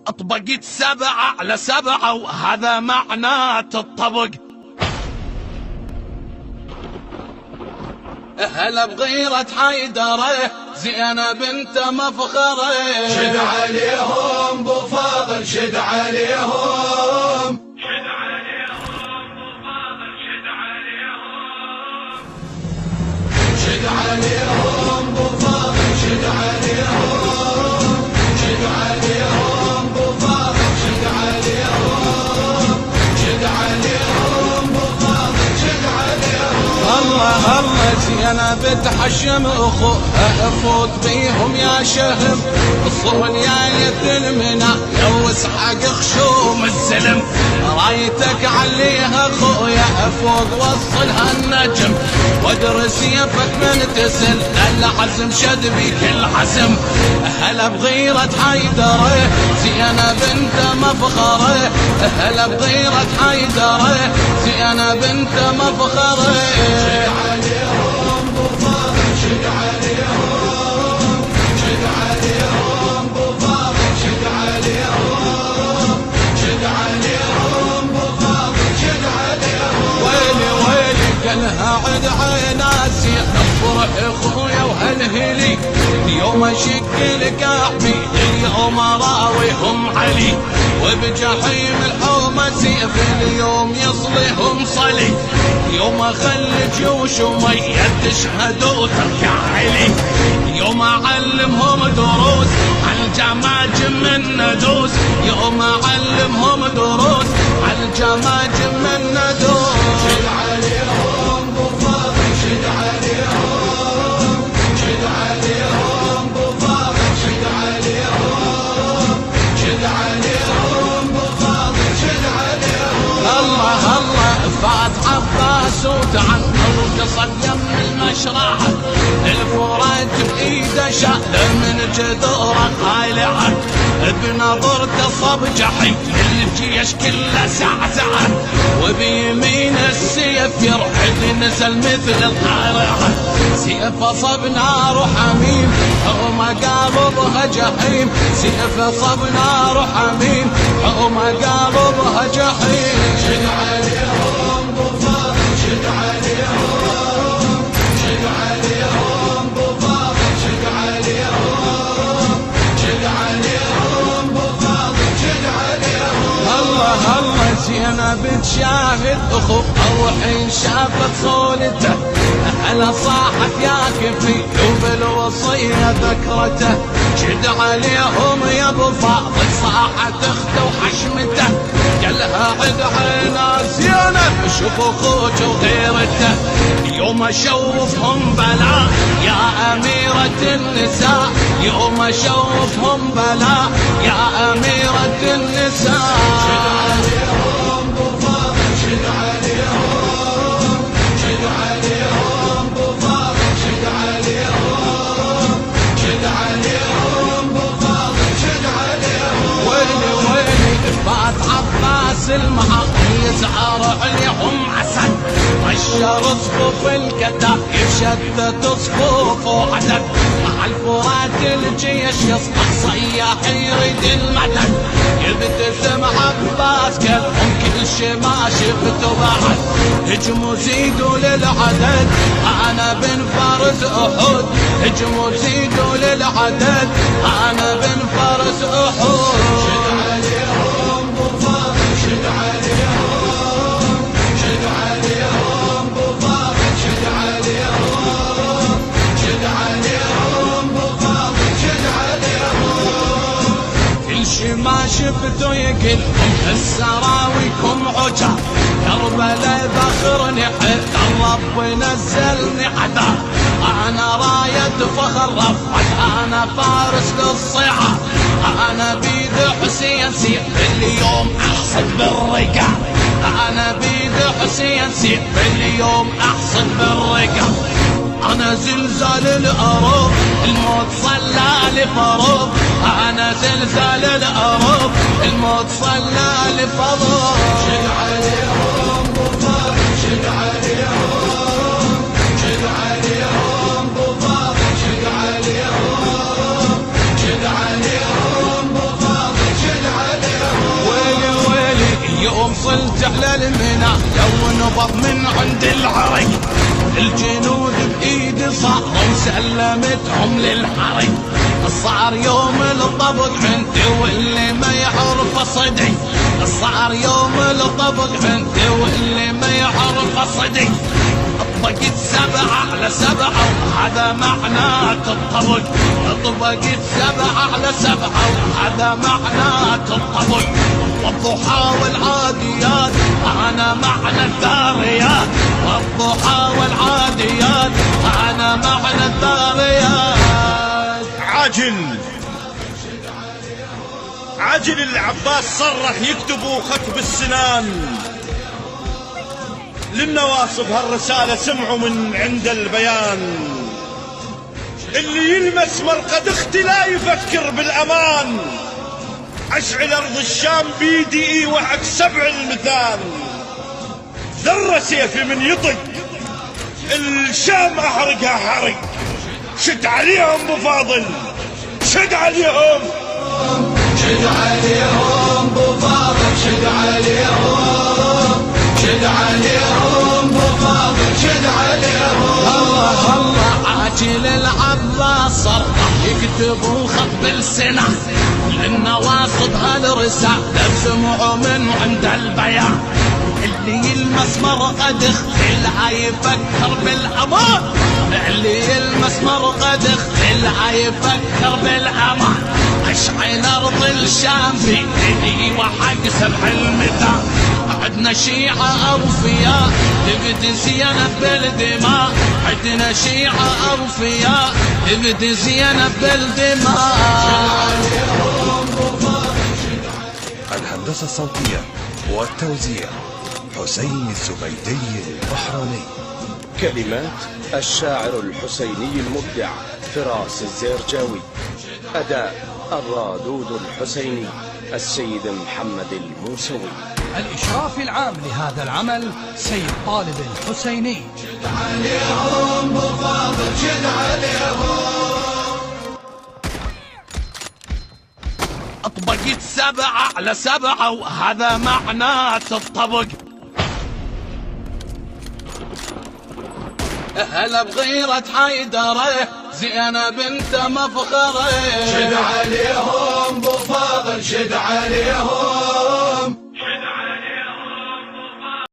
طبقت 7 على 7 وهذا معناه الطبق. هلا بغيرة حيدره زينب بنت مفخره. شد عليهم بو فاضل شد عليهم شد عليهم بو فاضل شد عليهم شد عليهم بو فاضل شد عليهم شد عليهم بو فاضل شد عليهم شد عليهم بو فاضل شد عليهم. الله الله زينب تحشم اخوها افوت بيهم يا شهم الصون يا يد المنى يوس حق خشوم السلم رايتك عليها اخويا افوق وصلها النجم وادرس سيفك من تسل العزم شد بيك الحزم. هلا بغيرة حيدره زينب بنت مفخره. هلا بغيرة حيدره زينب بنت مفخره. شد عليهم بو فاضل شد عليهم شد عليهم بو فاضل شد عليهم شد عليهم بو فاضل شد عليهم. ويلي ويلي قالها عد عيناسي افرح اخويا وهالهلي اليوم اشكل قحمي اليوم اراويهم علي وبجحيم الحومه سيف اليوم يصليهم صلي يوم اخلي جيوش ومية تشهد وتركع علي يوم اعلمهم دروس عالجماجم من ندوس يوم اعلمهم دروس عالجماجم من ندوس. شد عليهم بو فاضل شد عليهم شد عليهم بو فاضل شد عليهم شد عليهم بو فاضل شد عليهم. الله الله فات عباس وتعنقر وقصد يم المشرعة الفرات بإيده شال من جدوره قالعة بنظرته صب جحيم الجيش كله زعزعة وبيمين السيف يرحل نزل مثل القارعة سيف صب نار حميم حوم قابضها جحيم سيف صب نار حميم حوم قابضها جحيم. شد عليهم بو فاضل شد عليهم شد عليهم بو فاضل شد عليهم شد عليهم بو فاضل شد عليهم. الله الله زينب تشاهد اخو الحين شافت صولته هلا صاحت يا كفي وبالوصيه ذكرته شد عليهم يا ابو فاضل صاحت اخته وحشمته قالها عد عينا زينب شوف اخوك وغيرته يوم اشوفهم بلا يا اميرة النساء يوم اشوفهم بلا يا اميرة النساء. شد عليهم بو فاضل شد عليهم شد عليهم بو فاضل شد عليهم شد عليهم بو فاضل شد عليهم. ويلي ويلي فات عباس المعاقل يزعر عليهم عسل طشر صفوف الكتائب شتت صفوف وعدد مع الفرات الجيش يصبح صياح يريد المدد يبتسم عباس كلهم كل شي ما شفته بعد هجموا زيدوا للعدد انا بن فارس احد هجموا زيدوا للعدد انا بن فارس احد. شد عليهم بو فاضل شد عليهم شد عليهم بو فاضل شد عليهم شد عليهم بو فاضل شد عليهم. كل شي ما شفته يقلكم السراويكم عجاب كربلاء ذخرني حتى الرب نزلني عذاب انا راية فخر رفعت انا فارس للصيحة انا بيد حسين سيف اليوم احصد بالرقاب انا بيد حسين سيف اليوم احصد بالرقاب انا زلزال الارض الموت صلى لفروض انا زلزال الارض الموت صلى لفروض. شد عليهم بو فاضل شد عليهم شد عليهم بو فاضل شد عليهم شد عليهم بو فاضل شد عليهم. على المنى لو نبض من عند العرق الجنود بإيد صاروا سلمتهم للحرق صار يوم الطبق عندي واللي ما يعرف صدي صار يوم الطبق عندي واللي ما يعرف صدي طبقت 7 على 7 وهذا معناته الطبق طبقت 7 على 7 وهذا معناته الطبق والضحى والعاديات أنا معنى الذاريات والضحى والعاديات أنا معنى الذاريات عاجل العباس صرح يكتبوا خط بالسنان للنواصب هالرسالة سمعوا من عند البيان اللي يلمس مرقد اختي لا يفكر بالأمان أشعل أرض الشام بيدي وحق 7 المثال ذرة سيفي من يطق الشام أحرقها حرق شد عليهم ابو فاضل شد عليهم شد عليهم ابو فاضل شد عليهم شد عليهم ابو فاضل شد عليهم الله الله عاجل العباس صرح يكتبوا خط بالسنة للنواصب هالرسالة سمعوا من عند البيان اللي يلمس مرقد اختلها يفكر بالامان اللي يلمس مرقد اختلها يفكر بالامان اشعل ارض الشام بيدي وحق 7 المثال عدنا شيعة اوفياء تبدي زينب بالدماء عدنا شيعة اوفياء تبدي زينب بالدماء. الهندسة الصوتية والتوزيع حسين الزبيدي البحراني. كلمات الشاعر الحسيني المبدع فراس الزيرجاوي. أداء الرادود الحسيني السيد محمد الموسوي. الإشراف العام لهذا العمل سيد طالب الحسيني. شد عليهم ابو فاضل شد عليهم طبقت 7 على 7 وهذا معناته الطبق هلا بغيرة حيدره زينب بنت مفخره شد عليهم ابو فاضل شد عليهم